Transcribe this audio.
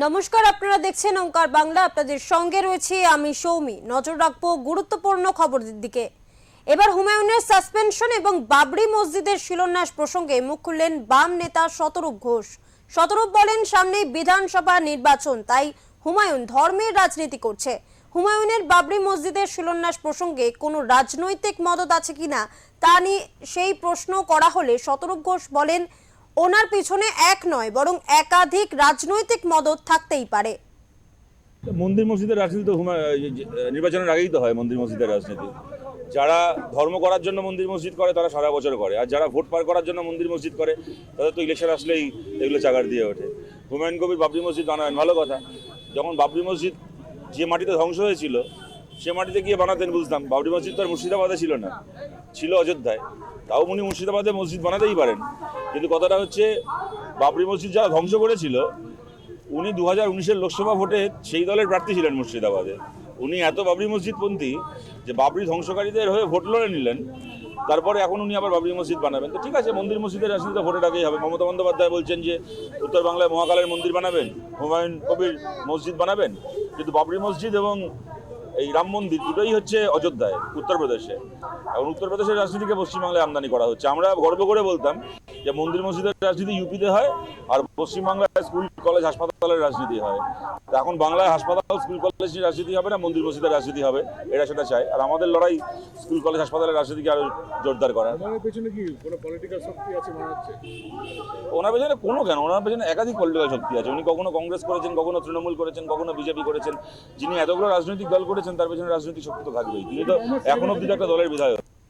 নমস্কার, আপনারা দেখছেন ওঙ্কার বাংলা। আপনাদের সঙ্গে রয়েছে আমি সৌমি। নজর রাখবো গুরুত্বপূর্ণ খবরের দিকে। এবার হুমায়ুনের সাসপেনশন এবং বাবরি মসজিদের শিলান্যাস প্রসঙ্গে মুখ খুললেন বাম নেতা শতরূপ ঘোষ। শতরূপ বলেন, সামনেই বিধানসভা নির্বাচন, তাই হুমায়ুন ধর্মের রাজনীতি করছে। হুমায়ুনের বাবরি মসজিদের শিলান্যাস প্রসঙ্গে কোনো রাজনৈতিক মদত আছে কিনা তা নিয়ে সেই প্রশ্ন করা হলে শতরূপ ঘোষ বলেন, ওনার পিছনে এক নয় বরং একাধিক রাজনৈতিক মদত থাকতেই পারে। মন্দির মসজিদের রাজনীতি তো নির্বাচনের আগেই তো হয়। মন্দির মসজিদের রাজনীতি যারা ধর্ম করার জন্য মন্দির মসজিদ করে তারা সারা বছর করে, আর যারা ভোট পার করার জন্য মন্দির মসজিদ করে তাদের তো ইলেকশন আসলেই এগুলো চাগার দিয়ে ওঠে। হুমায়ুন কবির বাবরি মসজিদ বানাবেন, ভালো কথা। যখন বাবরি মসজিদ যে মাটিতে ধ্বংস হয়েছিল সে মাটিতে গিয়ে বানাতেন বুঝতাম। বাবরি মসজিদ তো আর মুর্শিদাবাদে ছিল না, ছিল অযোধ্যায়। তাও উনি মুর্শিদাবাদে মসজিদ বানাতেই পারেন, কিন্তু কথাটা হচ্ছে বাবরি মসজিদ যারা ধ্বংস করেছিল উনি 2019-এর লোকসভা ভোটে সেই দলের প্রার্থী ছিলেন মুর্শিদাবাদে। উনি এত বাবরি মসজিদপন্থী যে বাবরি ধ্বংসকারীদের হয়ে ভোট লড়ে নিলেন, তারপরে এখন উনি আবার বাবরি মসজিদ বানাবেন। তো ঠিক আছে, মন্দির মসজিদের রাজনীতি ভোটের আগেই হবে। মমতা বন্দ্যোপাধ্যায় বলছেন যে উত্তর বাংলায় মহাকালের মন্দির বানাবেন, হুমায়ুন কবির মসজিদ বানাবেন, কিন্তু বাবরি মসজিদ এবং এই রাম মন্দির দুটোই হচ্ছে অযোধ্যায়, উত্তরপ্রদেশে। এখন উত্তরপ্রদেশের রাজনীতিকে পশ্চিমবাংলায় আমদানি করা হচ্ছে। আমরা গর্ব করে বলতাম যে মন্দির মসজিদের রাজনীতি ইউপিতে হয় আর পশ্চিমবাংলায় স্কুল কলেজ হাসপাতালের রাজনীতি হয়। তো এখন বাংলায় হাসপাতাল স্কুল কলেজের রাজনীতি হবে না, মন্দির মসজিদের রাজনীতি হবে, এরা সেটা চায়। আর আমাদের লড়াই স্কুল কলেজ হাসপাতালের রাজনীতিকে আরো জোরদার করা। ওনার পেছনে কি কোনো পলিটিক্যাল শক্তি আছে মনে হচ্ছে? ওনার পেছনে কোনো কেন, ওনার পেছনে একাধিক পলিটিক্যাল শক্তি আছে। উনি কখনো কংগ্রেস করেছেন, কখনো তৃণমূল করেছেন, কখনো বিজেপি করেছেন। যিনি এতগুলো রাজনৈতিক দল করেছেন তার পেছনে রাজনৈতিক শক্তি তো থাকবেই। তিনি তো এখন অব্দি একটা দলের বিধায়ক।